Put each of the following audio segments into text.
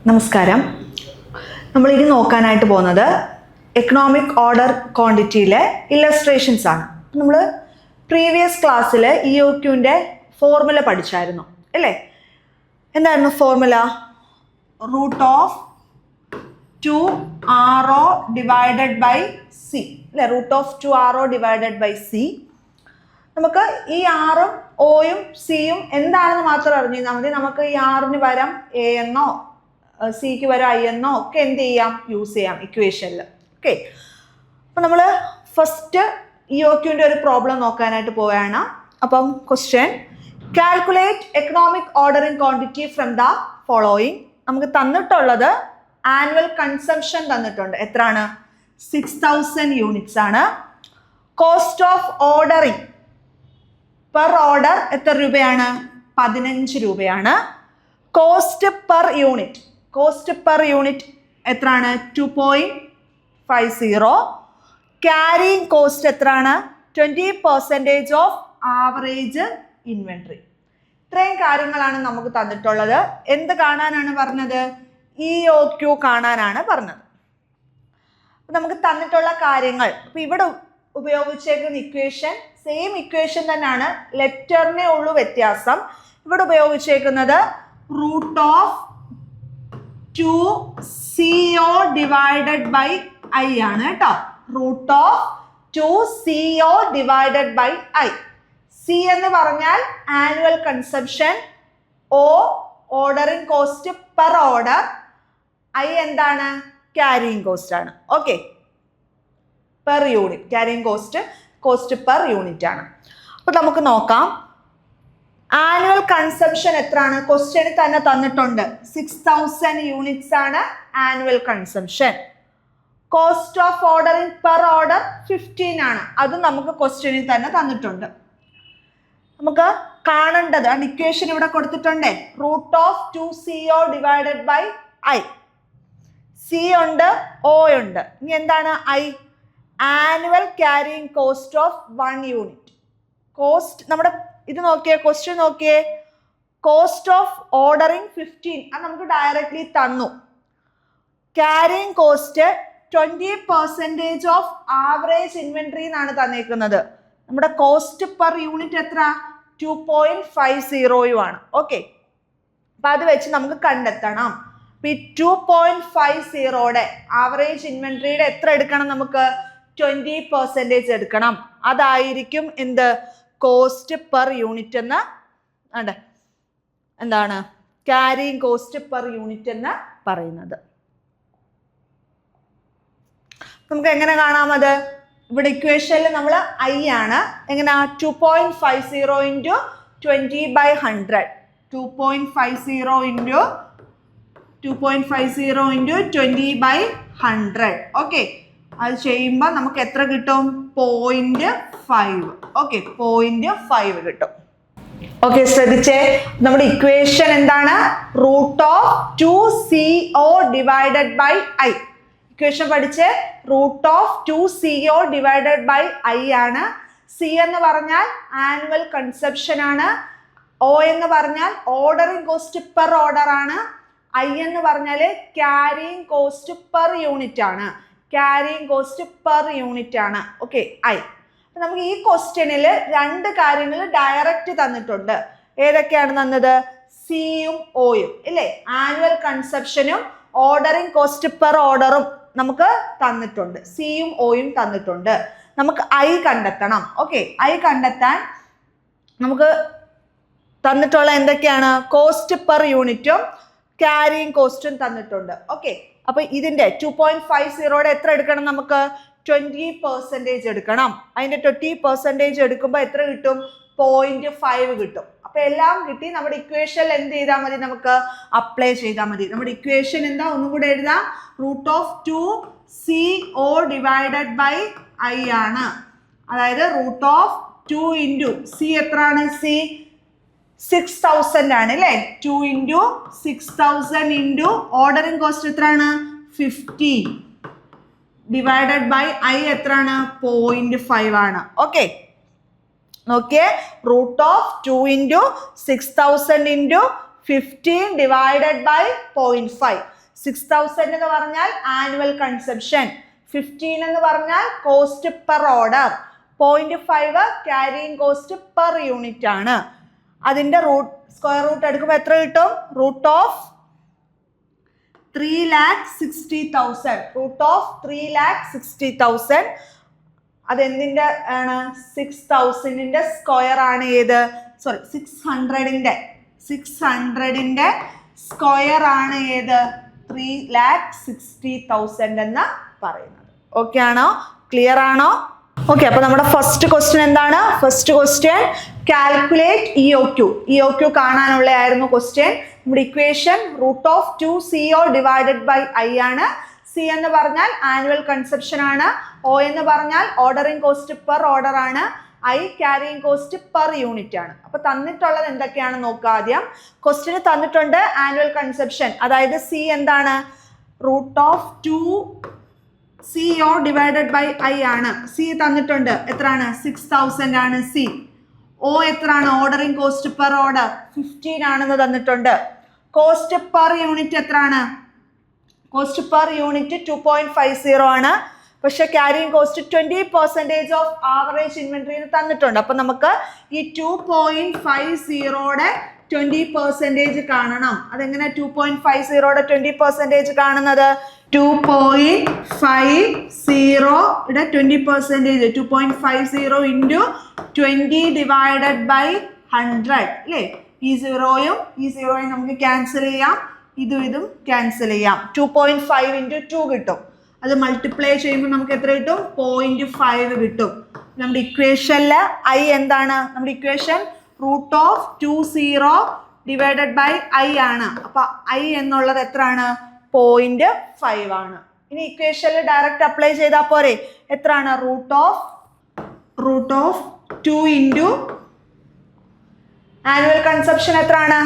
നമസ്കാരം. നമ്മളിനി നോക്കാനായിട്ട് പോകുന്നത് എക്കണോമിക് ഓർഡർ ക്വാണ്ടിറ്റിയിലെ ഇല്ലസ്ട്രേഷൻസ് ആണ്. നമ്മൾ പ്രീവിയസ് ക്ലാസ്സിൽ EOQൻ്റെ ഫോർമുല പഠിച്ചായിരുന്നു അല്ലേ? എന്തായിരുന്നു formula? √2RO divided by C അല്ലേ? √2RO divided by C. നമുക്ക് ഈ ആറും ഓയും സിയും എന്താണെന്ന് മാത്രം അറിഞ്ഞാൽ മതി. നമുക്ക് ഈ ആറിന് പകരം എ എന്നോ സിക്ക് വരെ ഐ എന്നോ ഒക്കെ എന്ത് ചെയ്യാം? യൂസ് ചെയ്യാം ഇക്വേഷനിൽ. ഓക്കെ, അപ്പം നമ്മൾ ഫസ്റ്റ് EOQൻ്റെ ഒരു പ്രോബ്ലം നോക്കാനായിട്ട് പോവുകയാണ്. അപ്പം question, calculate economic ordering quantity from the following. നമുക്ക് തന്നിട്ടുള്ളത് ആനുവൽ കൺസംഷൻ തന്നിട്ടുണ്ട്. എത്രയാണ്? 6000 യൂണിറ്റ്സ് ആണ്. Cost of ordering per order എത്ര രൂപയാണ്? 15 രൂപയാണ്. കോസ്റ്റ് പെർ യൂണിറ്റ് എത്രയാണ്? 2.50. ക്യാരിയിങ് കോസ്റ്റ് എത്രയാണ്? 20% ഓഫ് ആവറേജ് ഇൻവെന്ററി. ഇത്രയും കാര്യങ്ങളാണ് നമുക്ക് തന്നിട്ടുള്ളത്. എന്ത് കാണാനാണ് പറഞ്ഞത്? EOQ കാണാനാണ് പറഞ്ഞത്. നമുക്ക് തന്നിട്ടുള്ള കാര്യങ്ങൾ ഇപ്പം ഇവിടെ ഉപയോഗിച്ചേക്കുന്ന ഇക്വേഷൻ സെയിം ഇക്വേഷൻ തന്നെയാണ്, ലെറ്ററിനെ ഉള്ളൂ വ്യത്യാസം. ഇവിടെ ഉപയോഗിച്ചേക്കുന്നത് √2CO ഡിവൈഡഡ് ബൈ ഐ ആണ് കേട്ടോ. √2CO divided by I. C എന്ന് പറഞ്ഞാൽ annual consumption, O ordering cost per order, I എന്താണ്? ക്യാരിയിങ് കോസ്റ്റ് ആണ്. Okay, per unit carrying cost per unit ആണ്. അപ്പോൾ നമുക്ക് നോക്കാം ആനുവൽ കൺസംഷൻ എത്രയാണ്. ക്വസ്റ്റ്യൻ തന്നെ തന്നിട്ടുണ്ട്. 6000 യൂണിറ്റ്സ് ആണ് annual consumption. Cost of ordering per order 15 ആണ്. അതും നമുക്ക് ക്വസ്റ്റ്യനിൽ തന്നെ തന്നിട്ടുണ്ട്. നമുക്ക് കാണേണ്ടത് ഇക്വേഷൻ ഇവിടെ കൊടുത്തിട്ടുണ്ട്. √2CO divided by I. C ഉണ്ട്, O ഉണ്ട്. ഇനി എന്താണ് I? Annual carrying cost of 1 unit. Cost നമ്മുടെ ഇത് നോക്കിയേ, ക്വസ്റ്റ്യൻ നോക്കിയേ. കോസ്റ്റ് ഓഫ് ഓർഡറിംഗ് 15, അത് നമുക്ക് ഡയറക്ട്ലി തന്നു. Carrying cost 20% of average inventory എന്നാണ് തന്നേക്കുന്നത്. നമ്മുടെ കോസ്റ്റ് പെർ യൂണിറ്റ് എത്ര? 2.50 ആണ്. ഓക്കെ, അപ്പൊ അത് വെച്ച് നമുക്ക് കണ്ടെത്തണം. ഈ 2.50യുടെ ആവറേജ് ഇൻവെന്ററിയുടെ എത്ര എടുക്കണം? നമുക്ക് 20% എടുക്കണം. അതായിരിക്കും എന്ത്? കോസ്റ്റ് പെർ യൂണിറ്റ് എന്ന് എന്താണ്? ക്യാരിയിങ് കോസ്റ്റ് പെർ യൂണിറ്റ് എന്ന് പറയുന്നത്. നമുക്ക് എങ്ങനെ കാണാം അത്? ഇവിടെ ഇക്വേഷനിൽ നമ്മൾ ഐ ആണ്. എങ്ങനെ? 2.50 ഇൻറ്റു 20/100. 2.50 ഇൻറ്റു 20/100. ഓക്കെ, അത് ചെയ്യുമ്പോൾ നമുക്ക് എത്ര കിട്ടും? 0.5. ഓക്കെ, 0.5 കിട്ടും. ഓക്കെ, ശ്രദ്ധിച്ചേ. നമ്മുടെ ഇക്വേഷൻ എന്താണ്? √2CO divided by I. Equation പഠിച്ച് √2CO ഡിവൈഡഡ് ബൈ ഐ ആണ്. സി എന്ന് പറഞ്ഞാൽ ആനുവൽ കൺസംഷൻ ആണ്. O എന്ന് പറഞ്ഞാൽ ഓർഡറിംഗ് കോസ്റ്റ് പെർ ഓർഡർ ആണ്. ഐ എന്ന് പറഞ്ഞാൽ ക്യാരിയിങ് കോസ്റ്റ് പെർ യൂണിറ്റ് ആണ്. Okay, I. നമുക്ക് ഈ ക്വസ്റ്റ്യനിൽ രണ്ട് കാര്യങ്ങൾ ഡയറക്റ്റ് തന്നിട്ടുണ്ട്. ഏതൊക്കെയാണ് തന്നത്? സിയും ഓയും ഇല്ലേ? ആനുവൽ കൺസംഷനും ഓർഡറിംഗ് കോസ്റ്റ് പെർ ഓർഡറും നമുക്ക് തന്നിട്ടുണ്ട്. സിയും ഓയും തന്നിട്ടുണ്ട്. നമുക്ക് ഐ കണ്ടെത്തണം. ഓക്കെ, ഐ കണ്ടെത്താൻ നമുക്ക് തന്നിട്ടുള്ള എന്തൊക്കെയാണ്? കോസ്റ്റ് പെർ യൂണിറ്റും ക്യാരിയിങ് കോസ്റ്റും തന്നിട്ടുണ്ട്. ഓക്കെ, അപ്പൊ ഇതിന്റെ 2.50യുടെ എത്ര എടുക്കണം? നമുക്ക് 20% എടുക്കണം. അതിന്റെ 20% എടുക്കുമ്പോൾ എത്ര കിട്ടും? 0.5 കിട്ടും. അപ്പൊ എല്ലാം കിട്ടി. നമ്മുടെ ഇക്വേഷനിൽ എന്ത് ചെയ്താൽ മതി? നമുക്ക് അപ്ലൈ ചെയ്താൽ മതി. നമ്മുടെ ഇക്വേഷൻ എന്താ? ഒന്നും കൂടെ എഴുതാം. √2CO ഡിവൈഡഡ് ബൈ ഐ ആണ്. അതായത് √2 ഇൻറ്റു സി എത്രയാണ്? സി 6000 ആണ് അല്ലേ? 2 ഇൻറ്റു 6000 ഇൻറ്റു ഓർഡറിംഗ് കോസ്റ്റ് എത്രയാണ്? 50 ഡിവൈഡഡ് ബൈ ഐ എത്രയാണ്? 0.5 ആണ്. ഓക്കെ, നോക്കിയേ. √2 ഇൻറ്റു 6000 ഇൻറ്റു 15 ഡിവൈഡഡ് ബൈ 0.5. 6000 എന്ന് പറഞ്ഞാൽ ആനുവൽ കൺസപ്ഷൻ, 15 എന്ന് പറഞ്ഞാൽ cost per order, 0.5 carrying cost per unit ആണ്. അതിന്റെ സ്ക്വയർ റൂട്ട് എടുക്കുമ്പോൾ എത്ര കിട്ടും? Root of 3,60,000. Root of 3,60,000. അതെന്തിന്റെ ആണ്? 6,000ന്റെ സ്ക്വയർ ആണ് ഏത്? സോറി 600ന്റെ സ്ക്വയർ ആണ് ഏത്? 3,60,000 എന്ന് പറയുന്നത്. ഓക്കെ ആണോ? ക്ലിയർ ആണോ? ഓക്കെ, അപ്പൊ നമ്മുടെ ഫസ്റ്റ് ക്വസ്റ്റ്യൻ എന്താണ്? ഫസ്റ്റ് ക്വസ്റ്റ്യൻ കാൽക്കുലേറ്റ് EOQ കാണാനുള്ള ആയിരുന്നു ക്വസ്റ്റ്യൻ. നമ്മുടെ equation root of 2CO divided by I ആണ്. സി എന്ന് പറഞ്ഞാൽ ആനുവൽ കൺസപ്ഷൻ ആണ്, ഒ എന്ന് പറഞ്ഞാൽ ഓർഡറിംഗ് കോസ്റ്റ് പെർ ഓർഡർ ആണ്, I carrying cost per unit ആണ്. അപ്പൊ തന്നിട്ടുള്ളത് എന്തൊക്കെയാണ് നോക്കുക. ആദ്യം ക്വസ്റ്റ്യന് തന്നിട്ടുണ്ട് ആനുവൽ കൺസപ്ഷൻ, അതായത് സി എന്താണ്? Root of 2CO divided by I ആണ്. സി തന്നിട്ടുണ്ട് എത്രയാണ്? 6,000 ആണ് സി. ഒ എത്രയാണ്? ഓർഡറിംഗ് കോസ്റ്റ് പെർ ഓർഡർ 15 ആണെന്ന് തന്നിട്ടുണ്ട്. കോസ്റ്റ് പെർ യൂണിറ്റ് എത്രയാണ്? കോസ്റ്റ് പെർ യൂണിറ്റ് 2.50 ആണ്. പക്ഷെ carrying cost 20% of average inventory തന്നിട്ടുണ്ട്. അപ്പൊ നമുക്ക് ഈ 2.50യുടെ 20% കാണണം. അതെങ്ങനെ 2.50യുടെ 20% കാണുന്നത്? 2.50യുടെ 20%, 2.50 ഇൻറ്റു 20 ഡിവൈഡഡ് ബൈ 100 അല്ലേ? ഈ സീറോയും നമുക്ക് ക്യാൻസൽ ചെയ്യാം, ഇതും ക്യാൻസൽ ചെയ്യാം. 2.5 ഇൻറ്റു 2 കിട്ടും. അത് മൾട്ടിപ്ലൈ ചെയ്യുമ്പോൾ നമുക്ക് എത്ര കിട്ടും? 0.5 കിട്ടും. നമ്മുടെ ഇക്വേഷനില് ഐ എന്താണ്? നമ്മുടെ equation root of 2CO divided by I ആണ്. അപ്പൊ ഐ എന്നുള്ളത് എത്രയാണ്? 0.5 ആണ്. ഇനി ഇക്വേഷനിൽ ഡയറക്റ്റ് അപ്ലൈ ചെയ്താൽ പോരെ? എത്രയാണ്? Root of 2 into annual consumption എത്രയാണ്?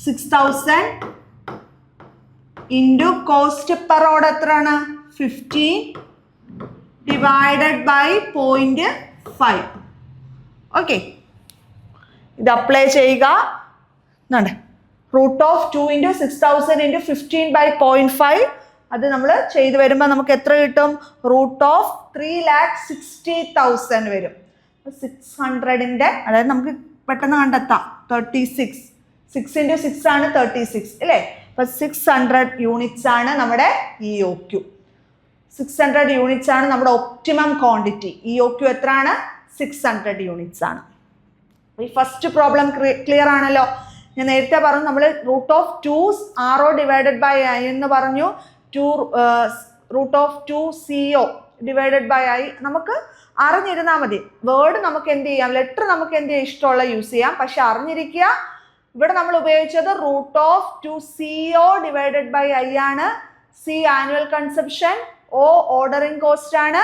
6,000 ഇൻറ്റു കോസ്റ്റ് പെർ ഓർഡർ എത്രയാണ്? 15 ഡിവൈഡഡ് ബൈ 0.5. ഓക്കെ, ഇത് അപ്ലൈ ചെയ്യുക. Root of 2 into 6,000 into 15 by 0.5. അത് നമ്മൾ ചെയ്ത് വരുമ്പോൾ നമുക്ക് എത്ര കിട്ടും? റൂട്ട് ഓഫ് 3,60,000 വരും. 600ന്റെ, അതായത് നമുക്ക് പെട്ടെന്ന് കണ്ടെത്താം. 36, 6 ഇൻറ്റു 6 ആണ് 36 അല്ലേ? അപ്പൊ 600 യൂണിറ്റ്സ് ആണ് നമ്മുടെ EOQ. 600 യൂണിറ്റ്സ് ആണ് നമ്മുടെ ഒപ്റ്റിമം ക്വാണ്ടിറ്റി. EOQ എത്രയാണ്? 600 യൂണിറ്റ്സ് ആണ്. ഈ ഫസ്റ്റ് പ്രോബ്ലം ക്ലിയർ ആണല്ലോ. ഞാൻ നേരത്തെ പറഞ്ഞു നമ്മൾ root of 2RO divided by I എന്ന് പറഞ്ഞു. Root of 2CO divided by I നമുക്ക് അറിഞ്ഞിരുന്നാൽ മതി. വേർഡ് നമുക്ക് എന്ത് ചെയ്യാം? ലെറ്റർ നമുക്ക് എന്ത് ചെയ്യാം? ഇഷ്ടമുള്ള യൂസ് ചെയ്യാം. പക്ഷെ അറിഞ്ഞിരിക്കുക, ഇവിടെ നമ്മൾ ഉപയോഗിച്ചത് root of 2CO divided by I ആണ്. C annual consumption, O ordering cost ആണ്,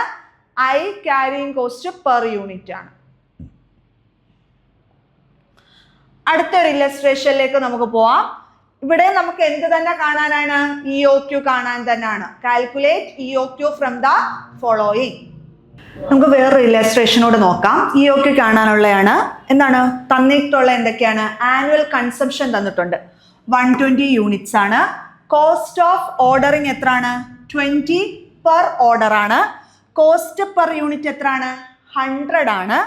I carrying cost per unit ആണ്. അടുത്തൊരു ഇല്ലസ്ട്രേഷനിലേക്ക് നമുക്ക് പോവാം. ഇവിടെ നമുക്ക് എന്ത് തന്നെ കാണാനാണ്? EOQ കാണാൻ തന്നെയാണ്. Calculate EOQ from the following. നമുക്ക് വേറൊരു ഇല്ലസ്ട്രേഷനോട് നോക്കാം. EOQ കാണാനുള്ളതാണ്. എന്താണ് തന്നിട്ടുള്ള? എന്തൊക്കെയാണ്? ആനുവൽ കൺസംഷൻ തന്നിട്ടുണ്ട് 120 യൂണിറ്റ്സ് ആണ്. കോസ്റ്റ് ഓഫ് ഓർഡറിങ് എത്രയാണ്? 20 പെർ ഓർഡർ ആണ്. കോസ്റ്റ് പെർ യൂണിറ്റ് എത്രയാണ്? 100 ആണ്.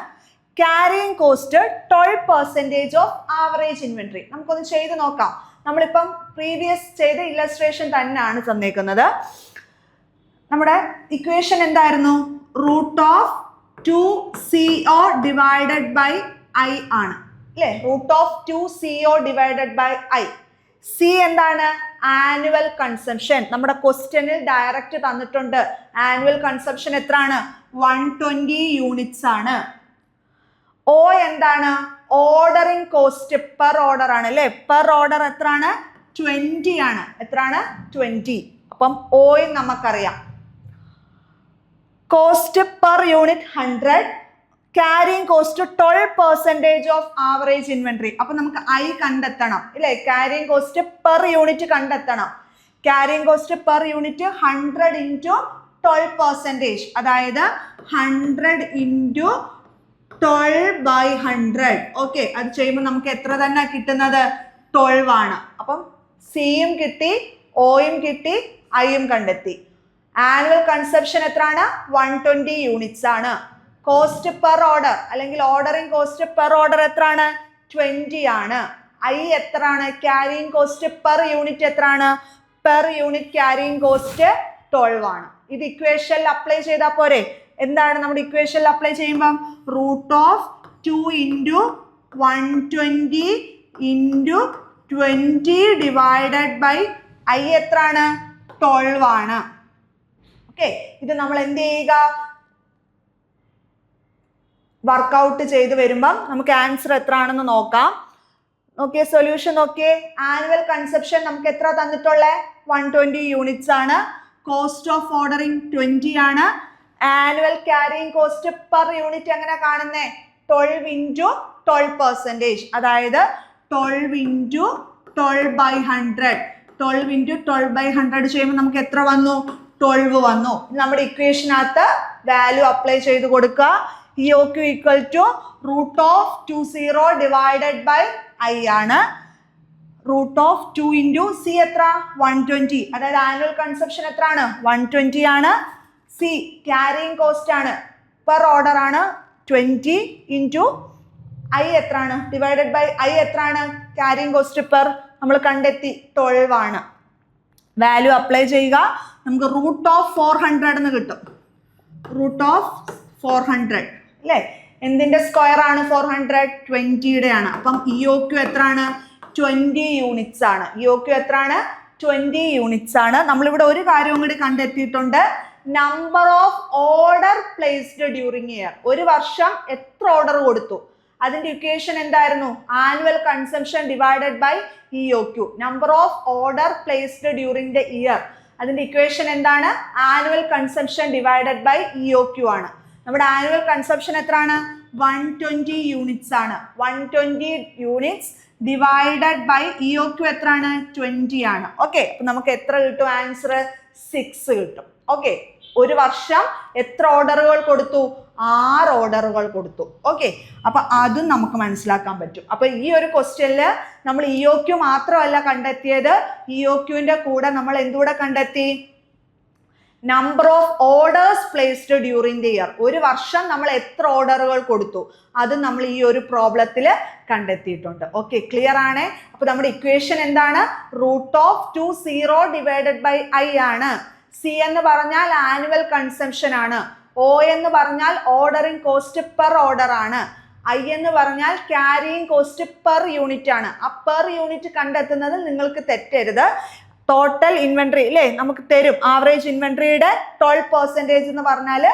Carrying cost 12% of average inventory. നമുക്കൊന്ന് ചെയ്ത് നോക്കാം. നമ്മളിപ്പം പ്രീവിയസ് ചെയ്ത ഇല്ലസ്ട്രേഷൻ തന്നെയാണ് തന്നേക്കുന്നത്. നമ്മുടെ ഇക്വേഷൻ എന്തായിരുന്നു? Root of 2CO divided by I ആണ് അല്ലേ? Root of 2CO divided by I. C എന്താണ്? Annual consumption. നമ്മുടെ ക്വസ്റ്റ്യനിൽ ഡയറക്റ്റ് തന്നിട്ടുണ്ട്. ആനുവൽ കൺസംഷൻ എത്രയാണ്? 120 യൂണിറ്റ്സ് ആണ്. ഒ എന്താണ്? ഓർഡറിംഗ് കോസ്റ്റ് പെർ ഓർഡർ ആണ് അല്ലേ? പെർ ഓർഡർ എത്രയാണ്? 20 ആണ്. എത്രയാണ്? 20. അപ്പം ഓയും നമുക്കറിയാം. Cost per unit 100, carrying cost 12% of average inventory. അപ്പൊ നമുക്ക് ഐ കണ്ടെത്തണം ഇല്ലേ? ക്യാരിയിങ് കോസ്റ്റ് പെർ യൂണിറ്റ് കണ്ടെത്തണം. Carrying cost per unit 100 into 12%, അതായത് 100 ഇൻറ്റു 12/100. ഓക്കെ, അത് ചെയ്യുമ്പോൾ നമുക്ക് എത്ര തന്നെ കിട്ടുന്നത്? 12 ആണ്. അപ്പം സിയും കിട്ടി, ഓയും കിട്ടി, ഐയും കണ്ടെത്തി. ആനുവൽ കൺസപ്ഷൻ എത്രയാണ്? 120 യൂണിറ്റ്സ് ആണ്. കോസ്റ്റ് പെർ ഓർഡർ അല്ലെങ്കിൽ ഓർഡറിംഗ് കോസ്റ്റ് പെർ ഓർഡർ എത്രയാണ്? 20 ആണ്. ഐ എത്രയാണ്? ക്യാരിയിങ് കോസ്റ്റ് പെർ യൂണിറ്റ് എത്രയാണ്? പെർ യൂണിറ്റ് ക്യാരിയിങ് കോസ്റ്റ് 12 ആണ്. ഇത് ഇക്വേഷനിൽ അപ്ലൈ ചെയ്താൽ പോരെ? എന്താണ് നമ്മുടെ ഇക്വേഷനിൽ അപ്ലൈ ചെയ്യുമ്പം √2 × 120 × 20 ഡിവൈഡഡ് ബൈ ഐ എത്രയാണ്? 12 ആണ്. ഓക്കെ, ഇത് നമ്മൾ എന്ത് ചെയ്യുക? വർക്കൗട്ട് ചെയ്ത് വരുമ്പം നമുക്ക് ആൻസർ എത്ര ആണെന്ന് നോക്കാം. നോക്കിയേ, സൊല്യൂഷൻ നോക്കിയേ. ആനുവൽ കൺസപ്ഷൻ നമുക്ക് എത്ര തന്നിട്ടുള്ളത്? 120 യൂണിറ്റ്സ് ആണ്. കോസ്റ്റ് ഓഫ് ഓർഡറിംഗ് 20 ആണ്. Annual carrying cost per unit എങ്ങനെ കാണുന്നേ? 12 × 12%. അതായത് 12 × 12/100. 12 × 12/100 ചെയ്യുമ്പോൾ നമുക്ക് എത്ര വന്നു? 12 വന്നു. നമ്മുടെ ഇക്വേഷനകത്ത് വാല്യൂ അപ്ലൈ ചെയ്ത് കൊടുക്കുക. EOQ equal to √20 divided by I ആണ്. √2 × C എത്ര? 120. അതായത് ആനുവൽ കൺസപ്ഷൻ എത്രയാണ്? 120 ആണ്. C ക്യാരിയിങ് കോസ്റ്റ് ആണ്, പെർ ഓർഡർ ആണ്. 20 × ഐ എത്രയാണ്? ഡിവൈഡഡ് ബൈ ഐ എത്രയാണ്? ക്യാരിയിങ് കോസ്റ്റ് പെർ നമ്മൾ കണ്ടെത്തി 12 ആണ്. വാല്യൂ അപ്ലൈ ചെയ്യുക. നമുക്ക് √400 എന്ന് കിട്ടും. √400 അല്ലേ? എന്തിന്റെ സ്ക്വയർ ആണ് 400? 20യുടെ ആണ്. അപ്പം EOQ എത്രയാണ്? 20 യൂണിറ്റ്സ് ആണ്. EOQ എത്രയാണ്? 20 യൂണിറ്റ്സ് ആണ്. നമ്മളിവിടെ ഒരു കാര്യവും കൂടി കണ്ടെത്തിയിട്ടുണ്ട്. Number of order placed during year. ഒരു വർഷം എത്ര ഓർഡർ കൊടുത്തു? അതിന്റെ ഇക്വേഷൻ എന്തായിരുന്നു? Annual consumption divided by EOQ. Number of order placed during the year. അതിന്റെ ഇക്വേഷൻ എന്താണ്? Annual consumption divided by EOQ ആണ്. നമ്മുടെ ആനുവൽ കൺസംഷൻ എത്രയാണ്? 120 യൂണിറ്റ്സ് ആണ്. 120 യൂണിറ്റ്സ് ഡിവൈഡഡ് ബൈ EOQ എത്രയാണ്? 20 ആണ്. ഓക്കെ, അപ്പൊ നമുക്ക് എത്ര കിട്ടും? ആൻസർ 6 കിട്ടും. ഓക്കെ, ഒരു വർഷം എത്ര ഓർഡറുകൾ കൊടുത്തു? 6 ഓർഡറുകൾ കൊടുത്തു. ഓക്കെ, അപ്പൊ അതും നമുക്ക് മനസ്സിലാക്കാൻ പറ്റും. അപ്പൊ ഈ ഒരു ക്വസ്റ്റ്യനിൽ നമ്മൾ EOQ മാത്രമല്ല കണ്ടെത്തിയത്, EOQന്റെ കൂടെ നമ്മൾ എന്തുകൂടെ കണ്ടെത്തി? Number of orders placed during the year. ഒരു വർഷം നമ്മൾ എത്ര ഓർഡറുകൾ കൊടുത്തു അത് നമ്മൾ ഈ ഒരു പ്രോബ്ലത്തിൽ കണ്ടെത്തിയിട്ടുണ്ട്. ഓക്കെ, ക്ലിയർ ആണ്? അപ്പൊ നമ്മുടെ ഇക്വേഷൻ എന്താണ്? √20 ഡിവൈഡഡ് ബൈ ഐ ആണ്. C എന്ന് പറഞ്ഞാൽ ആനുവൽ കൺസംഷൻ ആണ്. O എന്ന് പറഞ്ഞാൽ ഓർഡറിംഗ് കോസ്റ്റ് പെർ ഓർഡർ ആണ്. I എന്ന് പറഞ്ഞാൽ ക്യാരിയിങ് കോസ്റ്റ് പെർ യൂണിറ്റ് ആണ്. ആ പെർ യൂണിറ്റ് കണ്ടെത്തുന്നത് നിങ്ങൾക്ക് തെറ്റരുത്. ടോട്ടൽ ഇൻവെന്ററി അല്ലേ നമുക്ക് തരും. ആവറേജ് ഇൻവെന്ററിയുടെ 12% എന്ന് പറഞ്ഞാൽ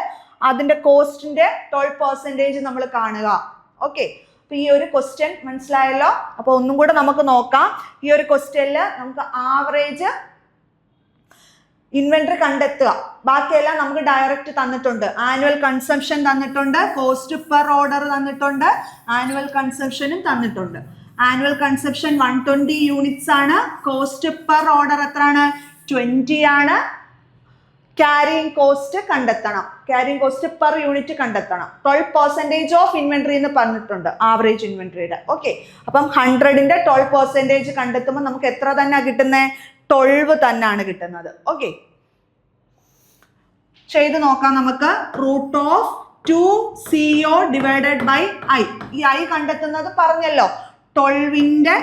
അതിന്റെ കോസ്റ്റിന്റെ 12% നമ്മൾ കാണുക. ഓക്കെ, അപ്പൊ ഈ ഒരു ക്വസ്റ്റ്യൻ മനസ്സിലായല്ലോ. അപ്പൊ ഒന്നും കൂടെ നമുക്ക് നോക്കാം. ഈ ഒരു ക്വസ്റ്റ്യനിൽ നമുക്ക് ആവറേജ് ഇൻവെന്ററി കണ്ടെത്തുക. ബാക്കിയെല്ലാം നമുക്ക് ഡയറക്റ്റ് തന്നിട്ടുണ്ട്. ആനുവൽ കൺസംഷൻ തന്നിട്ടുണ്ട്, കോസ്റ്റ് പെർ ഓർഡർ തന്നിട്ടുണ്ട്, ആനുവൽ കൺസംഷനും തന്നിട്ടുണ്ട്. ആനുവൽ കൺസംഷൻ 120 യൂണിറ്റ്സ് ആണ്. കോസ്റ്റ് പെർ ഓർഡർ എത്രയാണ്? 20 ആണ്. ക്യാരിയിങ് കോസ്റ്റ് കണ്ടെത്തണം. ക്യാരിയിങ് കോസ്റ്റ് പെർ യൂണിറ്റ് കണ്ടെത്തണം. 12% ഓഫ് ഇൻവെന്ററി എന്ന് പറഞ്ഞിട്ടുണ്ട് ആവറേജ് ഇൻവെന്ററിയുടെ. ഓക്കെ, അപ്പം 100ന്റെ 12% കണ്ടെത്തുമ്പോൾ നമുക്ക് എത്ര തന്നെ കിട്ടുന്നത്? 12 തന്നെയാണ് കിട്ടുന്നത്. ഓക്കെ, ചെയ്ത് നോക്കാം നമുക്ക്. √2CO divided by I. ഈ ഐ കണ്ടെത്തുന്നത് പറഞ്ഞല്ലോ, 12ന്റെ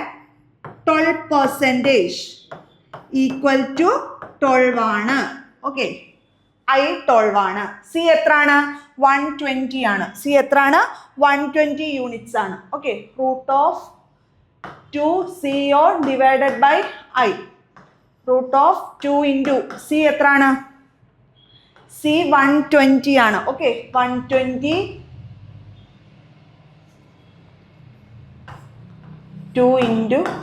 12% ഈക്വൽ ടു 12 ആണ്. ഓക്കെ, ഐ 12 ആണ്. സി എത്രയാണ്? 120 ആണ്. സി എത്രയാണ്? 120 യൂണിറ്റ്സ് ആണ്. Okay, √2CO divided by I. √2 × C എത്രയാണ്? C 120 ആണ്. ഓക്കെ, 120 2 ×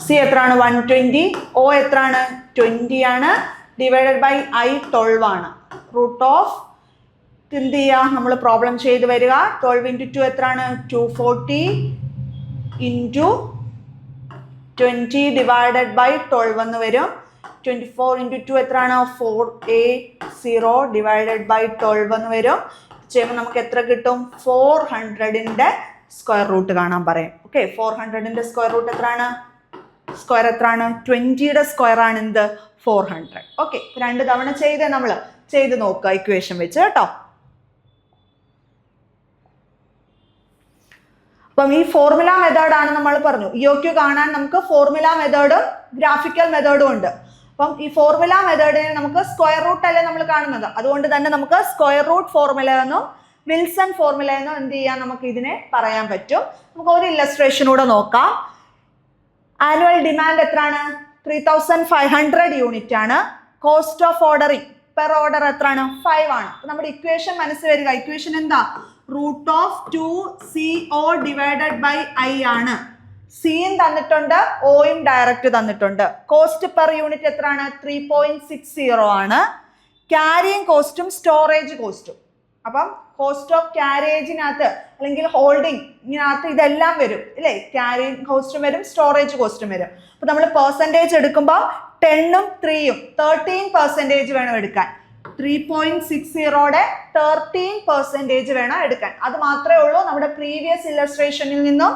C എത്രയാണ്? 120. O എത്രയാണ്? 20 ആണ്. ഡിവൈഡഡ് ബൈ ഐ 12 ആണ്. എന്ത് ചെയ്യുക? നമ്മൾ പ്രോബ്ലം ചെയ്ത് വരിക. 12 × 2 എത്രയാണ്? 240 × 20 ഡിവൈഡഡ് ബൈ 12 എന്ന് വരും. 24 × 2 എത്രയാണ്? 480 ഡിവൈഡഡ് ബൈ 12 എന്ന് വരും. ചെയ്യുമ്പോൾ നമുക്ക് എത്ര കിട്ടും? 400ന്റെ സ്ക്വയർ റൂട്ട് കാണാൻ പറയും. ഓക്കെ, 400ന്റെ സ്ക്വയർ റൂട്ട് എത്രയാണ്? സ്ക്വയർ എത്രയാണ്? 20യുടെ സ്ക്വയർ ആണ് എന്ത്? 400. ഓക്കെ, 2 തവണ ചെയ്തേ നമ്മൾ. ചെയ്ത് നോക്കുക ഇക്വേഷൻ വെച്ച് കേട്ടോ. അപ്പം ഈ ഫോർമുല മെത്തേഡാണ് നമ്മൾ പറഞ്ഞു. EOQ കാണാൻ നമുക്ക് ഫോർമുല മെത്തേഡും ഗ്രാഫിക്കൽ മെത്തേഡും ഉണ്ട്. അപ്പം ഈ ഫോർമുല മെത്തേഡിനെ നമുക്ക് സ്ക്വയർ റൂട്ട് അല്ലേ നമ്മൾ കാണുന്നത്, അതുകൊണ്ട് തന്നെ നമുക്ക് സ്ക്വയർ റൂട്ട് ഫോർമുല എന്നും വിൽസൺ ഫോർമുല എന്നും എന്ത് ചെയ്യാം, നമുക്ക് ഇതിനെ പറയാൻ പറ്റും. നമുക്ക് ഒരു ഇല്ലസ്ട്രേഷനൂടെ നോക്കാം. ആനുവൽ ഡിമാൻഡ് എത്രയാണ്? 3500 യൂണിറ്റ് ആണ്. Cost of ordering per order എത്രയാണ്? 5 ആണ്. നമ്മുടെ ഇക്വേഷൻ മനസ്സിൽ വരിക. ഇക്വേഷൻ എന്താ? √2CO ഡിവൈഡഡ് ബൈ I ആണ്. സിയും തന്നിട്ടുണ്ട്, ഓയും ഡയറക്റ്റ് തന്നിട്ടുണ്ട്. കോസ്റ്റ് പെർ യൂണിറ്റ് എത്രയാണ്? 3.60 ആണ്. ക്യാരിയിങ് കോസ്റ്റും സ്റ്റോറേജ് കോസ്റ്റും. അപ്പം കോസ്റ്റ് ഓഫ് ക്യാരേജിനകത്ത് അല്ലെങ്കിൽ ഹോൾഡിങ്ങിനകത്ത് ഇതെല്ലാം വരും ഇല്ലേ? ക്യാരിയിങ് കോസ്റ്റും വരും, സ്റ്റോറേജ് കോസ്റ്റും വരും. അപ്പൊ നമ്മൾ പെർസെൻറ്റേജ് എടുക്കുമ്പോൾ 10ഉം 3ഉം 13% വേണം എടുക്കാൻ. 3.60യുടെ 13% വേണം എടുക്കാൻ. അത് മാത്രമേ ഉള്ളൂ. നമ്മുടെ പ്രീവിയസ് ഇല്ലസ്ട്രേഷനിൽ നിന്നും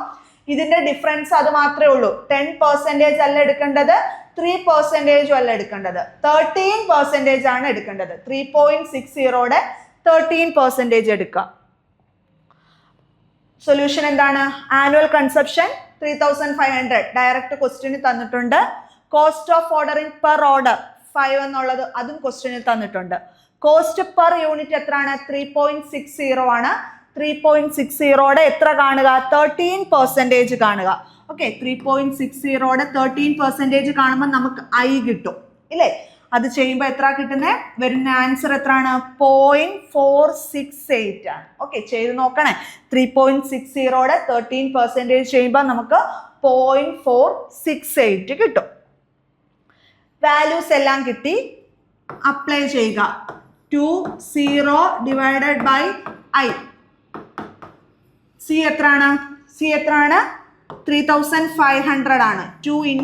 ഇതിന്റെ ഡിഫറൻസ് അത് മാത്രമേ ഉള്ളൂ. 10% അല്ല എടുക്കേണ്ടത്, 3% അല്ല എടുക്കേണ്ടത്, 13% ആണ് എടുക്കേണ്ടത്. 3.60യുടെ 13% എടുക്കുക. സൊല്യൂഷൻ എന്താണ്? ആനുവൽ കൺസപ്ഷൻ 3500 ഡയറക്റ്റ് ക്വസ്റ്റ്യനിൽ തന്നിട്ടുണ്ട്. Cost of ordering per order 5 എന്നുള്ളത് അതും ക്വസ്റ്റ്യനിൽ തന്നിട്ടുണ്ട്. കോസ്റ്റ് പെർ യൂണിറ്റ് എത്രയാണ്? 3.60 ആണ്. 3.60യുടെ എത്ര കാണുക? 13% കാണുക. ഓക്കെ, 3.60യുടെ 13% കാണുമ്പോൾ നമുക്ക് I കിട്ടും ഇല്ലേ? അത് ചെയ്യുമ്പോൾ എത്ര കിട്ടുന്നത്? വരുന്ന ആൻസർ എത്രയാണ്? 0.468 ആണ്. ഓക്കെ, ചെയ്ത് നോക്കണേ. 3.60യുടെ 13% ചെയ്യുമ്പോൾ നമുക്ക് 0.468 കിട്ടും. വാല്യൂസ് എല്ലാം കിട്ടി. അപ്ലൈ ചെയ്യുക. 2 ഡിവൈഡഡ് ബൈ I. സി എത്രയാണ്? 3500 ആണ്. 2 ×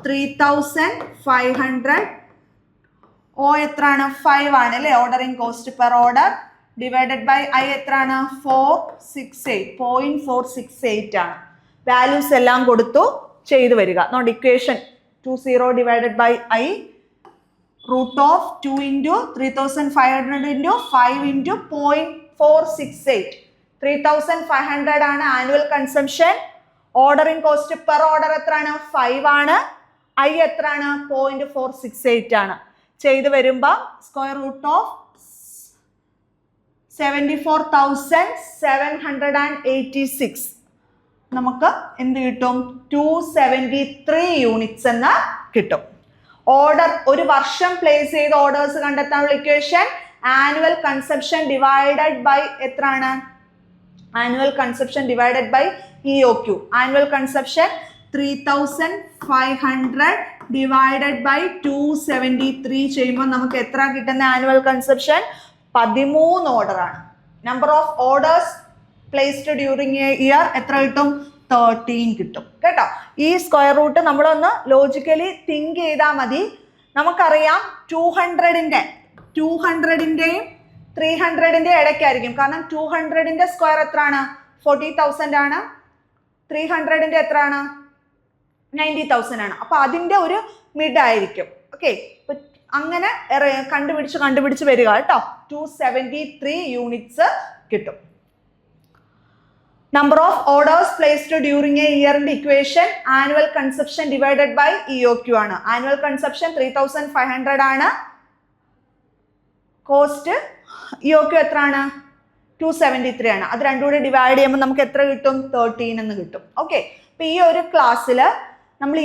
3500. O എത്രയാണ്? 5 ആണ് അല്ലേ? Ordering cost per order divided by I എത്രയാണ്? 0.468 ആണ്. വാല്യൂസ് എല്ലാം കൊടുത്തു. ചെയ്തു വരിക. Note equation 20 divided by I √2 × 3500 × 5 × 0.468. 3500 ആണ് annual consumption. Ordering cost per order എത്രയാണ്? 5 ആണ്. I എത്രയാണ്? 0.468 ആണ്. ചെയ്ത് വരുമ്പോൾ സ്ക്വയർ റൂട്ട് ഓഫ് 74,786 നമുക്ക് എന്ത് കിട്ടും? 273 യൂണിറ്റ്സ് എന്ന് കിട്ടും. ഓർഡർ ഒരു വർഷം പ്ലേസ് ചെയ്ത ഓർഡേഴ്സ് കണ്ടെത്താനുള്ള equation annual consumption divided by എത്രയാണ്? Annual consumption divided by EOQ. Annual consumption 3500 divided by 273 ചെയ്യുമ്പോൾ നമുക്ക് എത്ര കിട്ടുന്ന ആനുവൽ കൺസപ്ഷൻ? 13 ഓർഡർ ആണ്. Number of orders placed during a year എത്ര കിട്ടും? 13 കിട്ടും കേട്ടോ. ഈ സ്ക്വയർ റൂട്ട് നമ്മളൊന്ന് ലോജിക്കലി തിങ്ക് ചെയ്താൽ മതി. നമുക്കറിയാം 200ൻ്റെയും 300ൻ്റെയും ഇടയ്ക്കായിരിക്കും. കാരണം 200ൻ്റെ സ്ക്വയർ എത്രയാണ്? 40,000 ആണ്. 300ൻ്റെ എത്രയാണ്? 90,000 ആണ്. അപ്പൊ അതിന്റെ ഒരു മിഡ് ആയിരിക്കും. ഓക്കെ, അങ്ങനെ കണ്ടുപിടിച്ച് വരിക കേട്ടോ. 273 യൂണിറ്റ്സ് കിട്ടും. Number of orders placed during a ഇയറിന്റെ equation annual consumption divided by EOQ ആണ്. ആനുവൽ കൺസപ്ഷൻ 3500 ആണ്. കോസ്റ്റ് EOQ എത്രയാണ്? 273 ആണ്. അത് രണ്ടും കൂടി ഡിവൈഡ് ചെയ്യുമ്പോൾ നമുക്ക് എത്ര കിട്ടും? 13 എന്ന് കിട്ടും. ഓക്കെ, അപ്പൊ ഈ ഒരു ക്ലാസ്സിൽ നമ്മൾ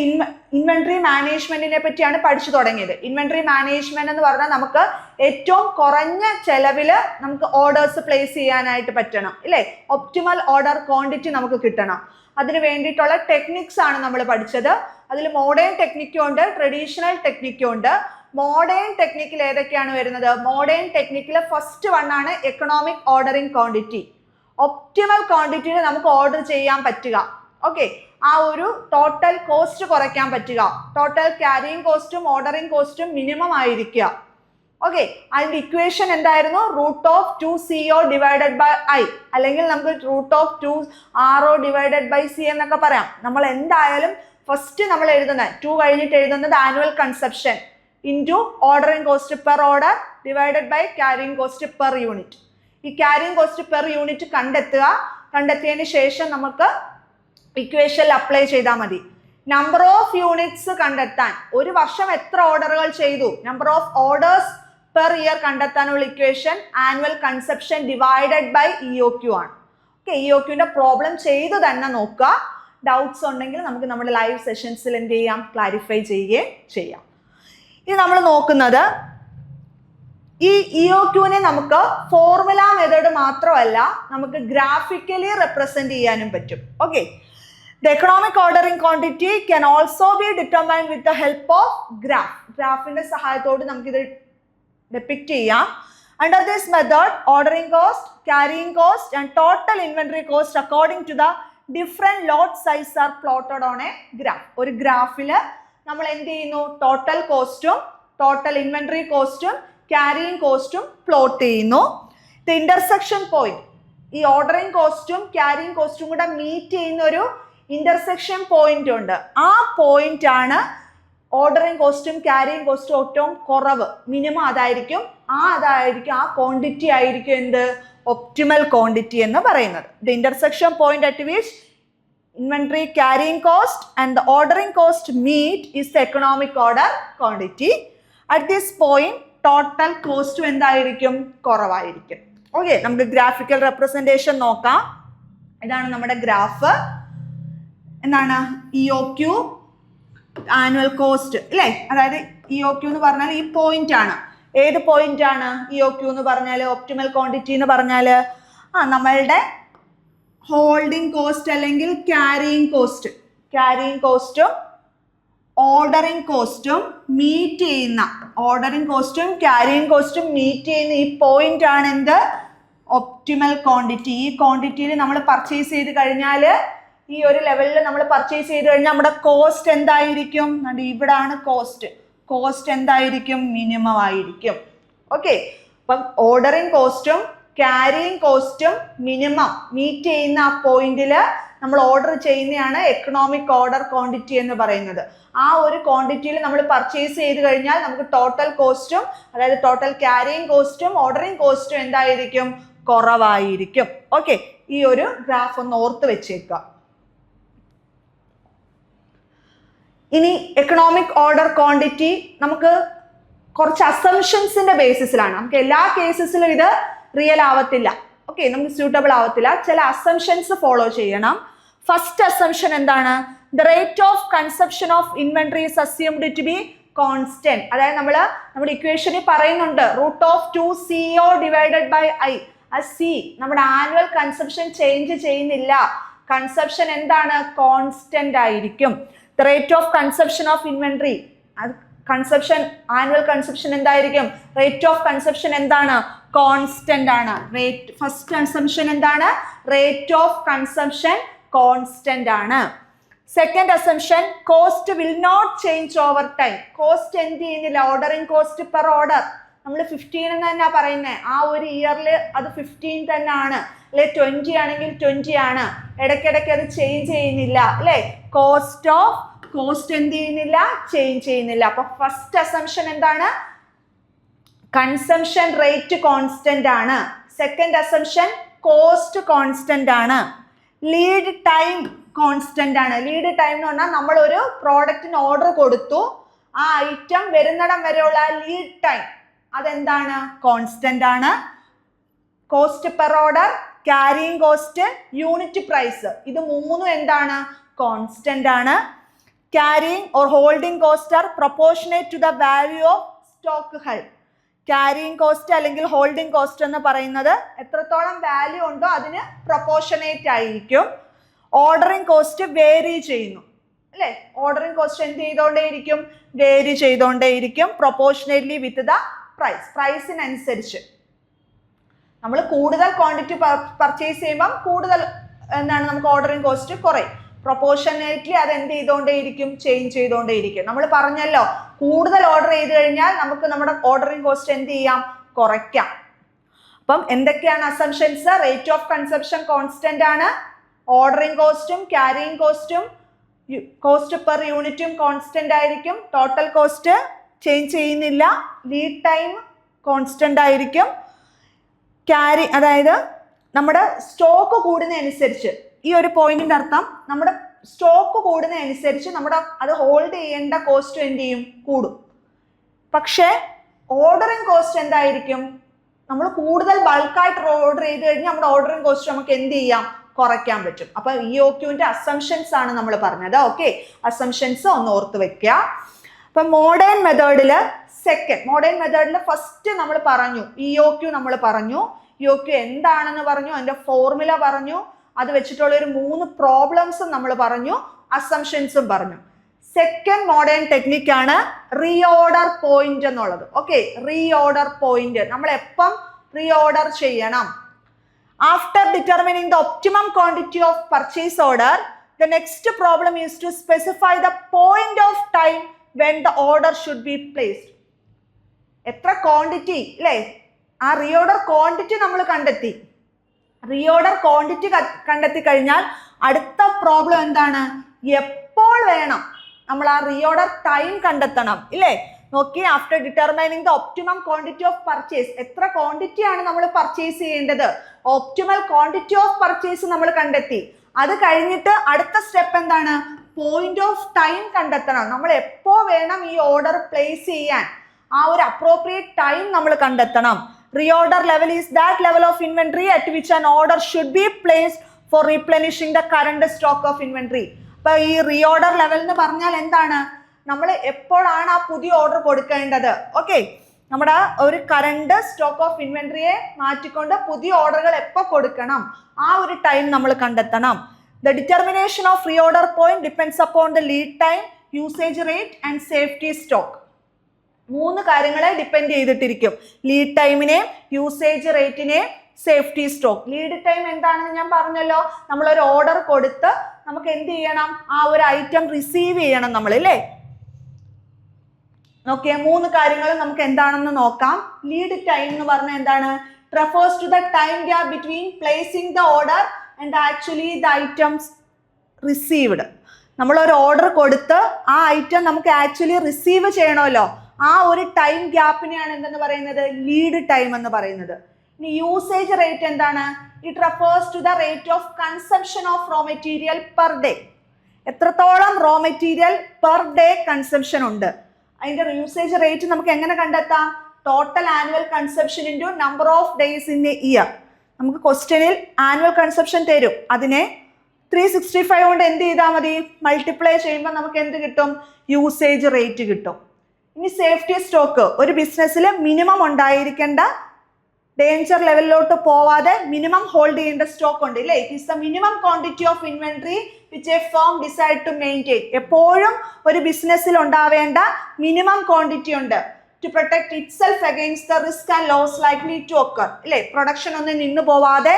ഇൻവെന്ററി മാനേജ്മെന്റിനെ പറ്റിയാണ് പഠിച്ചു തുടങ്ങിയത്. ഇൻവെന്ററി മാനേജ്മെന്റ് എന്ന് പറഞ്ഞാൽ നമുക്ക് ഏറ്റവും കുറഞ്ഞ ചെലവില് നമുക്ക് ഓർഡേഴ്സ് പ്ലേസ് ചെയ്യാനായിട്ട് പറ്റണം ഇല്ലേ? ഒപ്റ്റിമൽ ഓർഡർ ക്വാണ്ടിറ്റി നമുക്ക് കിട്ടണം. അതിന് വേണ്ടിയിട്ടുള്ള ടെക്നിക്സ് ആണ് നമ്മൾ പഠിച്ചത്. അതിൽ മോഡേൺ ടെക്നിക്കും ഉണ്ട്, ട്രഡീഷണൽ ടെക്നിക്കും ഉണ്ട്. മോഡേൺ ടെക്നിക്കിൽ ഏതൊക്കെയാണ് വരുന്നത്? മോഡേൺ ടെക്നിക്കിൽ ഫസ്റ്റ് വൺ ആണ് എക്കണോമിക് ഓർഡറിംഗ് ക്വാണ്ടിറ്റി. ഒപ്റ്റിമൽ ക്വാണ്ടിറ്റിയിൽ നമുക്ക് ഓർഡർ ചെയ്യാൻ പറ്റുക. ഓക്കെ, ആ ഒരു ടോട്ടൽ കോസ്റ്റ് കുറയ്ക്കാൻ പറ്റുക. ടോട്ടൽ ക്യാരിയിങ് കോസ്റ്റും ഓർഡറിംഗ് കോസ്റ്റും മിനിമം ആയിരിക്കുക. ഓക്കെ, അതിന്റെ ഇക്വേഷൻ എന്തായിരുന്നു? √2CO ഡിവൈഡഡ് ബൈ I, അല്ലെങ്കിൽ നമുക്ക് √2RO ഡിവൈഡഡ് ബൈ C എന്നൊക്കെ പറയാം. നമ്മൾ എന്തായാലും ഫസ്റ്റ് നമ്മൾ എഴുതുന്നത് 2 കഴിഞ്ഞിട്ട് എഴുതുന്നത് annual consumption into ordering cost per order divided by carrying cost per unit. ഈ ക്യാരിയിങ് കോസ്റ്റ് പെർ യൂണിറ്റ് കണ്ടെത്തിയതിന് ശേഷം നമുക്ക് ഇക്വേഷനിൽ അപ്ലൈ ചെയ്താൽ മതി. നമ്പർ ഓഫ് യൂണിറ്റ്സ് കണ്ടെത്താൻ ഒരു വർഷം എത്ര ഓർഡറുകൾ ചെയ്തു, number of orders per year കണ്ടെത്താനുള്ള equation annual consumption divided by EOQ ആണ്. ഓക്കെ, EOQന്റെ പ്രോബ്ലം ചെയ്തു തന്നെ നോക്കുക. ഡൗട്ട്സ് ഉണ്ടെങ്കിൽ നമുക്ക് നമ്മുടെ ലൈവ് സെഷൻസിൽ എന്ത് ചെയ്യാം, ക്ലാരിഫൈ ചെയ്യുകയും ചെയ്യാം. ഇനി നമ്മൾ നോക്കുന്നത് ഈ EOQനെ നമുക്ക് ഫോർമുല മെത്തേഡ് മാത്രമല്ല നമുക്ക് ഗ്രാഫിക്കലി റെപ്രസെന്റ് ചെയ്യാനും പറ്റും. Okay, the economic ordering quantity can also be determined with the help of graph. ഗ്രാഫിന്റെ സഹായത്തോടെ നമുക്ക് ഇത് depict ചെയ്യാം. Under this method, ordering cost, carrying cost and total inventory cost according to the different lot size are plotted on a graph. ഒരു ഗ്രാഫിൽ നമ്മൾ എന്ത് ചെയ്യുന്നു, ടോട്ടൽ കോസ്റ്റും ടോട്ടൽ ഇൻവെന്ററി കോസ്റ്റും ക്യാരിയിങ് കോസ്റ്റും പ്ലോട്ട് ചെയ്യുന്നു. ദ ഇന്റർസെക്ഷൻ പോയിന്റ്, ഈ ഓർഡറിംഗ് കോസ്റ്റും ക്യാരിയിങ് കോസ്റ്റും കൂടെ മീറ്റ് ചെയ്യുന്ന ഒരു ഇന്റർസെക്ഷൻ പോയിന്റ് ഉണ്ട്. ആ പോയിന്റ് ആണ് ഓർഡറിംഗ് കോസ്റ്റും ക്യാരിയിങ് കോസ്റ്റും ഏറ്റവും കുറവ്, മിനിമം അതായിരിക്കും. ആ ക്വാണ്ടിറ്റി ആയിരിക്കും എന്ത്, ഒപ്റ്റിമൽ ക്വാണ്ടിറ്റി എന്ന് പറയുന്നത്. The intersection point at which inventory carrying cost and the ordering cost meet is the economic order quantity. At this point total cost എന്തായിരിക്കും, കുറവായിരിക്കും. ഓക്കെ, നമുക്ക് ഗ്രാഫിക്കൽ റെപ്രസെന്റേഷൻ നോക്കാം. ഇതാണ് നമ്മുടെ ഗ്രാഫ്. എന്താണ് EOQ ആനുവൽ കോസ്റ്റ് അല്ലേ, അതായത് EOQ എന്ന് പറഞ്ഞാൽ ഈ പോയിന്റ് ആണ്. ഏത് പോയിന്റ് ആണ് EOQ എന്ന് പറഞ്ഞാൽ, ഒപ്റ്റിമൽ ക്വാണ്ടിറ്റി എന്ന് പറഞ്ഞാൽ നമ്മളുടെ ഹോൾഡിംഗ് കോസ്റ്റ് അല്ലെങ്കിൽ ക്യാരിയിങ് കോസ്റ്റും ഓർഡറിംഗ് കോസ്റ്റും മീറ്റ് ചെയ്യുന്ന, ഓർഡറിംഗ് കോസ്റ്റും ക്യാരിയിങ് കോസ്റ്റും മീറ്റ് ചെയ്യുന്ന ഈ പോയിന്റ് ആണ് എന്ത്, ഒപ്റ്റിമൽ ക്വാണ്ടിറ്റി. ഈ ക്വാണ്ടിറ്റിയിൽ നമ്മൾ പർച്ചേസ് ചെയ്ത് കഴിഞ്ഞാൽ, ഈ ഒരു ലെവലിൽ നമ്മൾ പർച്ചേസ് ചെയ്ത് കഴിഞ്ഞാൽ നമ്മുടെ കോസ്റ്റ് എന്തായിരിക്കും, ഇവിടാണ് കോസ്റ്റ് എന്തായിരിക്കും, മിനിമം ആയിരിക്കും. ഓക്കെ, അപ്പം ഓർഡറിംഗ് കോസ്റ്റും ക്യാരിയിങ് കോസ്റ്റും മിനിമം മീറ്റ് ചെയ്യുന്ന ആ പോയിന്റിൽ നമ്മൾ ഓർഡർ ചെയ്യുന്നതാണ് എക്കണോമിക് ഓർഡർ ക്വാണ്ടിറ്റി എന്ന് പറയുന്നത്. ആ ഒരു ക്വാണ്ടിറ്റിയിൽ നമ്മൾ പർച്ചേസ് ചെയ്ത് കഴിഞ്ഞാൽ നമുക്ക് ടോട്ടൽ കോസ്റ്റും, അതായത് ടോട്ടൽ ക്യാരിയിങ് കോസ്റ്റും ഓർഡറിംഗ് കോസ്റ്റും എന്തായിരിക്കും, കുറവായിരിക്കും. ഓക്കെ, ഈ ഒരു ഗ്രാഫ് ഒന്ന് ഓർത്ത് വെച്ചേക്കുക. ഇനി എക്കണോമിക് ഓർഡർ ക്വാണ്ടിറ്റി നമുക്ക് കുറച്ച് അസംഷൻസിന്റെ ബേസിസിലാണ്. നമുക്ക് എല്ലാ കേസസിലും ഇത് റിയൽ ആവത്തില്ല. ഓക്കെ, നമുക്ക് സ്യൂട്ടബിൾ ആവത്തില്ല. ചില അസംഷൻസ് ഫോളോ ചെയ്യണം. ഫസ്റ്റ് അസംഷൻ എന്താണ്, the rate of consumption of inventory is assumed to be constant. അതായത് നമ്മുടെ ഇക്വേഷനിൽ പറയുന്നുണ്ട് √2CO ഡിവൈഡഡ് ബൈ I. ആ C നമ്മുടെ ആനുവൽ കൺസപ്ഷൻ ചേഞ്ച് ചെയ്യുന്നില്ല. കൺസപ്ഷൻ എന്താണ്, കോൺസ്റ്റന്റ് ആയിരിക്കും. The rate of consumption of inventory, consumption annual consumption എന്തായിരിക്കും, റേറ്റ് ഓഫ് കൺസപ്ഷൻ എന്താണ്, കോൺസ്റ്റന്റ് ആണ്. ഫസ്റ്റ് അസംഷൻ എന്താണ്, റേറ്റ് ഓഫ് കൺസപ്ഷൻ കോൺസ്റ്റന്റ് ആണ്. Second assumption, cost will not change over time. Cost എന്ത് ചെയ്യുന്നില്ല, ഓർഡറിംഗ് കോസ്റ്റ് പെർ ഓർഡർ നമ്മൾ 15 എന്ന് തന്നെ പറയുന്നത്. ആ ഒരു ഇയറിൽ അത് 15 തന്നെ ആണ്, അല്ലെ 20 ആണെങ്കിൽ 20 ആണ്. ഇടയ്ക്കിടയ്ക്ക് അത് ചേഞ്ച് ചെയ്യുന്നില്ല അല്ലെ. കോസ്റ്റ് എന്ത് ചെയ്യുന്നില്ല, ചേഞ്ച് ചെയ്യുന്നില്ല. അപ്പൊ ഫസ്റ്റ് അസംഷൻ എന്താണ്, കൺസംഷൻ റേറ്റ് കോൺസ്റ്റന്റ് ആണ്. സെക്കൻഡ് അസംഷൻ, കോസ്റ്റ് കോൺസ്റ്റന്റ് ആണ്. ലീഡ് ടൈം കോൺസ്റ്റന്റ് ആണ്. ലീഡ് ടൈം എന്ന് പറഞ്ഞാൽ നമ്മൾ ഒരു പ്രോഡക്റ്റിന് ഓർഡർ കൊടുത്തു, ആ ഐറ്റം വരുന്നിടം വരെയുള്ള ലീഡ് ടൈം അതെന്താണ്, കോൺസ്റ്റന്റ് ആണ്. Cost per order, carrying cost, unit price, ഇത് മൂന്നും എന്താണ്, കോൺസ്റ്റന്റ് ആണ്. Carrying or holding cost are proportionate to the value of stock held. Carrying cost അല്ലെങ്കിൽ holding cost എന്ന് പറയുന്നത് എത്രത്തോളം വാല്യൂ ഉണ്ടോ അതിന് പ്രൊപ്പോർഷനേറ്റ് ആയിരിക്കും. ഓർഡറിംഗ് കോസ്റ്റ് വേരി ചെയ്യുന്നു അല്ലേ. ഓർഡറിംഗ് കോസ്റ്റ് എന്ത് ചെയ്തുകൊണ്ടേയിരിക്കും, വേരി ചെയ്തുകൊണ്ടേയിരിക്കും പ്രൊപ്പോർഷനേറ്റ്ലി വിത്ത് ദ പ്രൈസ്. പ്രൈസിനനുസരിച്ച് നമ്മൾ കൂടുതൽ ക്വാണ്ടിറ്റി പർച്ചേസ് ചെയ്യുമ്പം കൂടുതൽ എന്താണ് നമുക്ക് ഓർഡറിംഗ് കോസ്റ്റ് കുറയും. പ്രൊപ്പോർഷനേറ്റ്ലി അത് എന്ത് ചെയ്തുകൊണ്ടേയിരിക്കും, ചേഞ്ച് ചെയ്തുകൊണ്ടേയിരിക്കും. നമ്മൾ പറഞ്ഞല്ലോ കൂടുതൽ ഓർഡർ ചെയ്ത് കഴിഞ്ഞാൽ നമുക്ക് നമ്മുടെ ഓർഡറിംഗ് കോസ്റ്റ് എന്ത് ചെയ്യാം, കുറയ്ക്കാം. അപ്പം എന്തൊക്കെയാണ് assumptions, rate of consumption constant ആണ്, ഓർഡറിംഗ് കോസ്റ്റും ക്യാരിയിങ് കോസ്റ്റും കോസ്റ്റ് പെർ യൂണിറ്റും കോൺസ്റ്റന്റ് ആയിരിക്കും, ടോട്ടൽ കോസ്റ്റ് ചേഞ്ച് ചെയ്യുന്നില്ല, ലീഡ് ടൈം കോൺസ്റ്റന്റ് ആയിരിക്കും, ക്യാരി അതായത് നമ്മുടെ സ്റ്റോക്ക് കൂടുന്നതനുസരിച്ച്, ഈ ഒരു പോയിന്റിന്റെ അർത്ഥം നമ്മുടെ സ്റ്റോക്ക് കൂടുന്നതനുസരിച്ച് നമ്മുടെ അത് ഹോൾഡ് ചെയ്യേണ്ട കോസ്റ്റ് എന്ത് ചെയ്യും, കൂടും. പക്ഷേ ഓർഡറിങ് കോസ്റ്റ് എന്തായിരിക്കും, നമ്മൾ കൂടുതൽ ബൾക്കായിട്ട് ഓർഡർ ചെയ്ത് കഴിഞ്ഞാൽ നമ്മുടെ ഓർഡറിങ് കോസ്റ്റ് നമുക്ക് എന്ത് ചെയ്യാം, കുറയ്ക്കാൻ പറ്റും. അപ്പൊ EOQന്റെ അസംഷൻസ് ആണ് നമ്മൾ പറഞ്ഞത്. ഓക്കെ, അസംഷൻസ് ഒന്ന് ഓർത്ത് വെക്കുക. അപ്പൊ മോഡേൺ മെത്തേഡില് മോഡേൺ മെത്തേഡിൽ ഫസ്റ്റ് നമ്മൾ പറഞ്ഞു EOQ, നമ്മൾ പറഞ്ഞു EOQ എന്താണെന്ന് പറഞ്ഞു, അതിന്റെ ഫോർമുല പറഞ്ഞു, അത് വെച്ചിട്ടുള്ള ഒരു 3 പ്രോബ്ലംസും നമ്മൾ പറഞ്ഞു, അസംഷൻസും പറഞ്ഞു. സെക്കൻഡ് മോഡേൺ ടെക്നിക്കാണ് റീഓർഡർ പോയിന്റ് എന്നുള്ളത്. ഓക്കെ, റീഓർഡർ പോയിന്റ് നമ്മൾ എപ്പം റീഓർഡർ ചെയ്യണം? After determining the optimum quantity of purchase order, the next problem is to specify the point of time when the order should be placed. എത്ര quantity അല്ലേ, ആ reorder quantity നമ്മൾ കണ്ടെത്തി. Reorder quantity കണ്ടെത്തി കഴിഞ്ഞാൽ അടുത്ത പ്രോബ്ലം എന്താണ്, എപ്പോൾ വേണം നമ്മൾ ആ റീഓർഡർ ടൈം കണ്ടെത്തണം ഇല്ലേ. നോക്കി, after determining the optimum quantity of purchase, എത്ര ക്വാണ്ടിറ്റി ആണ് നമ്മൾ പർച്ചേസ് ചെയ്യേണ്ടത്, ഒപ്റ്റിമൽ ക്വാണ്ടിറ്റി ഓഫ് പർച്ചേസ് നമ്മൾ കണ്ടെത്തി. അത് കഴിഞ്ഞിട്ട് അടുത്ത സ്റ്റെപ്പ് എന്താണ്, പോയിന്റ് ഓഫ് ടൈം കണ്ടെത്തണം. നമ്മൾ എപ്പോ വേണം ഈ ഓർഡർ പ്ലേസ് ചെയ്യാൻ, ആ ഒരു അപ്രോപ്രിയേറ്റ് ടൈം നമ്മൾ കണ്ടെത്തണം. Reorder level is that level of inventory at which an order should be placed for replenishing the current stock of inventory. അപ്പൊ ഈ റീഓർഡർ ലെവൽ എന്ന് പറഞ്ഞാൽ എന്താണ്, നമ്മൾ എപ്പോഴാണ് ആ പുതിയ ഓർഡർ കൊടുക്കേണ്ടത്. ഓക്കെ, നമ്മുടെ ഒരു കറണ്ട് സ്റ്റോക്ക് ഓഫ് ഇൻവെന്ററിയെ മാറ്റിക്കൊണ്ട് പുതിയ ഓർഡറുകൾ എപ്പോൾ കൊടുക്കണം, ആ ഒരു ടൈം നമ്മൾ കണ്ടെത്തണം. The determination of reorder point depends upon the lead time, usage rate and safety stock. 3 കാര്യങ്ങളെ ഡിപ്പെൻഡ് ചെയ്തിട്ടിരിക്കും, ലീഡ് ടൈമിനെയും യൂസേജ് റേറ്റിനെയും സേഫ്റ്റി സ്റ്റോക്ക്. ലീഡ് ടൈം എന്താണെന്ന് ഞാൻ പറഞ്ഞല്ലോ, നമ്മളൊരു ഓർഡർ കൊടുത്ത് നമുക്ക് എന്ത് ചെയ്യണം, ആ ഒരു ഐറ്റം റിസീവ് ചെയ്യണം നമ്മൾ അല്ലേ. നോക്കിയേ, 3 കാര്യങ്ങളും നമുക്ക് എന്താണെന്ന് നോക്കാം. ലീഡ് ടൈം എന്ന് പറഞ്ഞാൽ എന്താണ്, refers to the time gap between placing the order and actually the items received. നമ്മൾ ഒരു ഓർഡർ കൊടുത്ത് ആ ഐറ്റം നമുക്ക് ആക്ച്വലി റിസീവ് ചെയ്യണമല്ലോ, ആ ഒരു ടൈം ഗ്യാപ്പിനെയാണ് എന്തെന്ന് പറയുന്നത്, ലീഡ് ടൈം എന്ന് പറയുന്നത്. ഇനി യൂസേജ് റേറ്റ് എന്താണ്, it refers to the rate of consumption of raw material per day. എത്രത്തോളം raw material per day consumption ഉണ്ട്, അതിന്റെ യൂസേജ് റേറ്റ് നമുക്ക് എങ്ങനെ കണ്ടെത്താം, total annual consumption into number of days in a year. നമുക്ക് ക്വസ്റ്റ്യനിൽ annual consumption തരും, അതിനെ 365 കൊണ്ട് എന്ത് ചെയ്താൽ മതി, മൾട്ടിപ്ലൈ ചെയ്യുമ്പോൾ നമുക്ക് എന്ത് കിട്ടും, യൂസേജ് റേറ്റ് കിട്ടും. ഇനി സേഫ്റ്റി സ്റ്റോക്ക്, ഒരു ബിസിനസ്സിൽ മിനിമം ഉണ്ടായിരിക്കേണ്ട, ഡേഞ്ചർ ലെവലിലോട്ട് പോവാതെ മിനിമം ഹോൾഡ് ചെയ്യേണ്ട സ്റ്റോക്ക് ഉണ്ട് ഇല്ലേ. It is the minimum quantity of inventory which a firm decide to maintain. എപ്പോഴും ഒരു ബിസിനസ്സിൽ ഉണ്ടാവേണ്ട മിനിമം ക്വാണ്ടിറ്റി ഉണ്ട്, to protect itself against the risk and loss likely to occur ഇല്ലേ. പ്രൊഡക്ഷൻ ഒന്നും നിന്ന് പോവാതെ,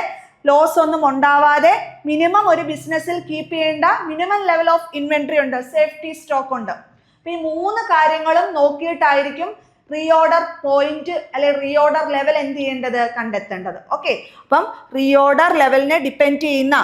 ലോസ് ഒന്നും ഉണ്ടാവാതെ മിനിമം ഒരു ബിസിനസ്സിൽ കീപ്പ് ചെയ്യേണ്ട മിനിമം ലെവൽ ഓഫ് ഇൻവെന്ററി ഉണ്ട്, സേഫ്റ്റി സ്റ്റോക്ക് ഉണ്ട്. അപ്പൊ ഈ 3 കാര്യങ്ങളും നോക്കിയിട്ടായിരിക്കും റീഓർഡർ പോയിന്റ് അല്ലെ റീഓർഡർ ലെവൽ എന്ത് ചെയ്യേണ്ടത്, കണ്ടെത്തേണ്ടത്. ഓക്കെ, അപ്പം റീഓർഡർ ലെവലിനെ ഡിപ്പെൻഡ് ചെയ്യുന്ന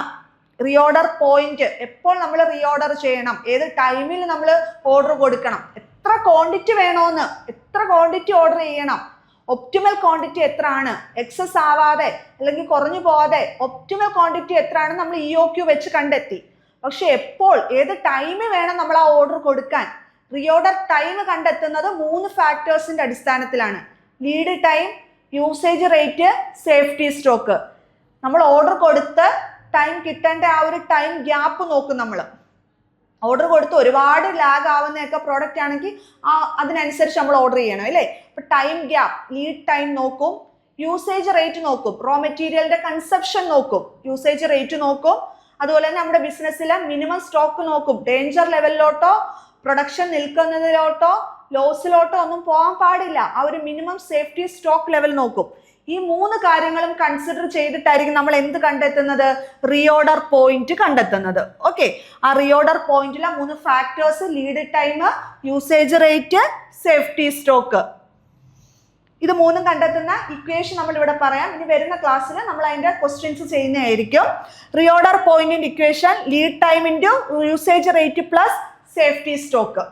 റീഓർഡർ പോയിന്റ്, എപ്പോൾ നമ്മൾ റീഓർഡർ ചെയ്യണം, ഏത് ടൈമിൽ നമ്മൾ ഓർഡർ കൊടുക്കണം, എത്ര ക്വാണ്ടിറ്റി വേണോന്ന്, എത്ര ക്വാണ്ടിറ്റി ഓർഡർ ചെയ്യണം, ഒപ്റ്റിമൽ ക്വാണ്ടിറ്റി എത്ര ആണ്, എക്സസ് ആവാതെ അല്ലെങ്കിൽ കുറഞ്ഞു പോവാതെ ഒപ്റ്റിമൽ ക്വാണ്ടിറ്റി എത്ര ആണ് നമ്മൾ EOQ വെച്ച് കണ്ടെത്തി. പക്ഷെ എപ്പോൾ ഏത് ടൈമിൽ വേണം നമ്മൾ ആ ഓർഡർ കൊടുക്കാൻ, റീഓർഡർ ടൈം കണ്ടെത്തുന്നത് 3 ഫാക്ടേഴ്സിന്റെ അടിസ്ഥാനത്തിലാണ്. Lead time, usage rate, safety stock. നമ്മൾ ഓർഡർ കൊടുത്ത് ടൈം കിട്ടേണ്ട ആ ഒരു ടൈം ഗ്യാപ്പ് നോക്കും. നമ്മൾ ഓർഡർ കൊടുത്ത് ഒരുപാട് ലാഗ് ആവുന്നതൊക്കെ പ്രോഡക്റ്റ് ആണെങ്കിൽ അതിനനുസരിച്ച് നമ്മൾ ഓർഡർ ചെയ്യണം അല്ലേ. അപ്പൊ ടൈം ഗ്യാപ്പ്, ലീഡ് ടൈം നോക്കും, യൂസേജ് റേറ്റ് നോക്കും, റോ മെറ്റീരിയലിന്റെ കൺസപ്ഷൻ നോക്കും, യൂസേജ് റേറ്റ് നോക്കും. അതുപോലെ തന്നെ നമ്മുടെ ബിസിനസ്സിലെ മിനിമം സ്റ്റോക്ക് നോക്കും. ഡേഞ്ചർ ലെവലിലോട്ടോ പ്രൊഡക്ഷൻ നിൽക്കുന്നതിലോട്ടോ ലോസിലോട്ടോ ഒന്നും പോകാൻ പാടില്ല, ആ ഒരു മിനിമം സേഫ്റ്റി സ്റ്റോക്ക് ലെവൽ നോക്കും. ഈ 3 കാര്യങ്ങളും കൺസിഡർ ചെയ്തിട്ടായിരിക്കും നമ്മൾ എന്ത് കണ്ടെത്തുന്നത്, റീഓർഡർ പോയിന്റ് കണ്ടെത്തുന്നത്. ഓക്കെ, ആ റീഓർഡർ പോയിന്റിലെ 3 factors, lead time, usage rate, safety stock. ഇത് മൂന്നും കണ്ടെത്തുന്ന ഇക്വേഷൻ നമ്മൾ ഇവിടെ പറയാം. ഇനി വരുന്ന ക്ലാസ്സിൽ നമ്മൾ അതിന്റെ ക്വസ്റ്റ്യൻസ് ചെയ്യുന്നതായിരിക്കും. Reorder point equation lead time into usage rate plus safety stock.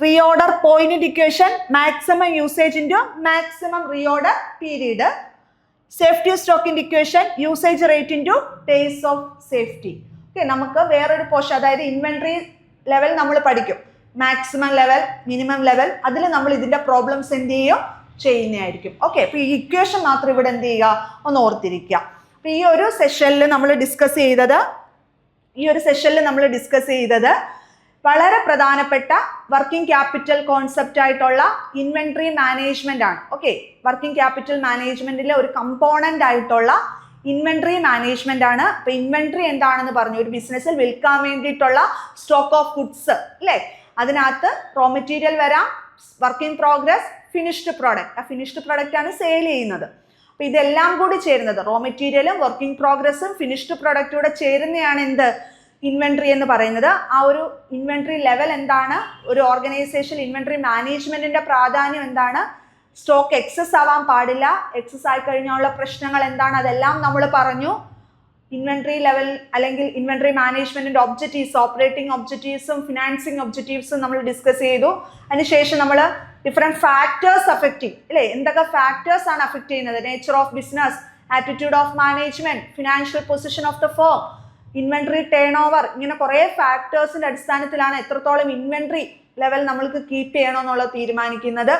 Reorder point equation maximum usage into maximum reorder period. Safety സ്റ്റോക്കിന്റെ equation usage rate into days of safety. Okay, നമുക്ക് വേറൊരു പോർഷൻ, അതായത് inventory level നമ്മൾ പഠിക്കും. Maximum level, minimum level, അതിൽ നമ്മൾ ഇതിന്റെ problems എന്ത് ചെയ്യും, ചെയ്യുന്നതായിരിക്കും. ഓക്കെ, അപ്പൊ ഈ ഇക്വേഷൻ മാത്രം ഇവിടെ എന്ത് ചെയ്യുക, ഒന്ന് ഓർത്തിരിക്കുക. അപ്പൊ ഈ ഒരു സെഷനിൽ നമ്മൾ ഡിസ്കസ് ചെയ്തത് വളരെ പ്രധാനപ്പെട്ട വർക്കിംഗ് ക്യാപിറ്റൽ കോൺസെപ്റ്റ് ആയിട്ടുള്ള ഇൻവെന്ററി മാനേജ്മെന്റ് ആണ്. ഓക്കെ, വർക്കിംഗ് ക്യാപിറ്റൽ മാനേജ്മെന്റിലെ ഒരു കമ്പോണന്റ് ആയിട്ടുള്ള ഇൻവെന്ററി മാനേജ്മെന്റ് ആണ്. അപ്പൊ ഇൻവെന്ററി എന്താണെന്ന് പറഞ്ഞു, ഒരു ബിസിനസ്സിൽ വിൽക്കാൻ വേണ്ടിയിട്ടുള്ള സ്റ്റോക്ക് ഓഫ് ഗുഡ്സ് അല്ലേ, അതിനകത്ത് റോ മെറ്റീരിയൽ വരാം, work in progress, finished product. ആ ഫിനിഷ്ഡ് പ്രോഡക്റ്റ് ആണ് സെയിൽ ചെയ്യുന്നത്. അപ്പൊ ഇതെല്ലാം കൂടി ചേരുന്നത്, റോ മെറ്റീരിയലും വർക്കിംഗ് പ്രോഗ്രസും ഫിനിഷ്ഡ് പ്രോഡക്റ്റൂടെ ചേരുന്നതാണ് എന്ത്, ഇൻവെന്ററി എന്ന് പറയുന്നത്. ആ ഒരു ഇൻവെന്ററി ലെവൽ എന്താണ്, ഒരു ഓർഗനൈസേഷൻ ഇൻവെന്ററി മാനേജ്മെന്റിന്റെ പ്രാധാന്യം എന്താണ്, സ്റ്റോക്ക് എക്സസ് ആവാൻ പാടില്ല, എക്സസ് ആയി കഴിഞ്ഞുള്ള പ്രശ്നങ്ങൾ എന്താണ്, അതെല്ലാം നമ്മൾ പറഞ്ഞു. ഇൻവെന്ററി ലെവൽ അല്ലെങ്കിൽ ഇൻവെന്ററി മാനേജ്മെന്റിന്റെ ഒബ്ജക്റ്റീവ്സ്, ഓപ്പറേറ്റിംഗ് ഒബ്ജക്റ്റീവ്സും ഫിനാൻസിങ് ഒബ്ജക്റ്റീവ്സും നമ്മൾ ഡിസ്കസ് ചെയ്തു. അതിനുശേഷം നമ്മൾ ഡിഫറെന്റ് ഫാക്ടേഴ്സ് അഫക്റ്റിംഗ് അല്ലേ, എന്തൊക്കെ ഫാക്ടേഴ്സ് ആണ് അഫക്ട് ചെയ്യുന്നത്, nature of business, attitude of management, financial position of the firm, inventory turn over, ഇങ്ങനെ കുറേ ഫാക്ടേഴ്സിന്റെ അടിസ്ഥാനത്തിലാണ് എത്രത്തോളം ഇൻവെന്ററി ലെവൽ നമ്മൾക്ക് കീപ്പ് ചെയ്യണമെന്നുള്ളത് തീരുമാനിക്കുന്നത്.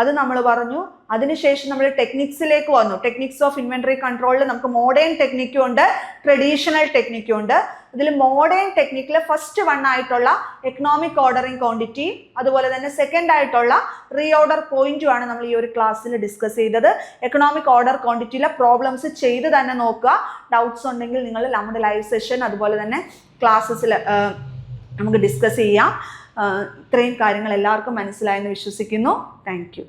അത് നമ്മൾ പറഞ്ഞു. അതിനുശേഷം നമ്മൾ ടെക്നിക്സിലേക്ക് വന്നു. ടെക്നിക്സ് ഓഫ് ഇൻവെന്ററി കൺട്രോളിൽ നമുക്ക് മോഡേൺ ടെക്നിക്കും ഉണ്ട്, ട്രഡീഷണൽ ടെക്നിക്കും ഉണ്ട്. ഇതിൽ മോഡേൺ ടെക്നിക്കിൽ ഫസ്റ്റ് വൺ ആയിട്ടുള്ള എക്കണോമിക് ഓർഡറിംഗ് ക്വാണ്ടിറ്റി, അതുപോലെ തന്നെ സെക്കൻഡ് ആയിട്ടുള്ള റീഓർഡർ പോയിന്റുമാണ് നമ്മൾ ഈ ഒരു ക്ലാസ്സിൽ ഡിസ്കസ് ചെയ്തത്. എക്കണോമിക് ഓർഡർ ക്വാണ്ടിറ്റിയിലെ പ്രോബ്ലംസ് ചെയ്ത് തന്നെ നോക്കുക. ഡൗട്ട്സ് ഉണ്ടെങ്കിൽ നിങ്ങൾ നമ്മുടെ ലൈവ് സെഷൻ അതുപോലെ തന്നെ ക്ലാസ്സസിൽ നമുക്ക് ഡിസ്കസ് ചെയ്യാം. ഇത്രയും കാര്യങ്ങൾ എല്ലാവർക്കും മനസ്സിലായെന്ന് വിശ്വസിക്കുന്നു. Thank you.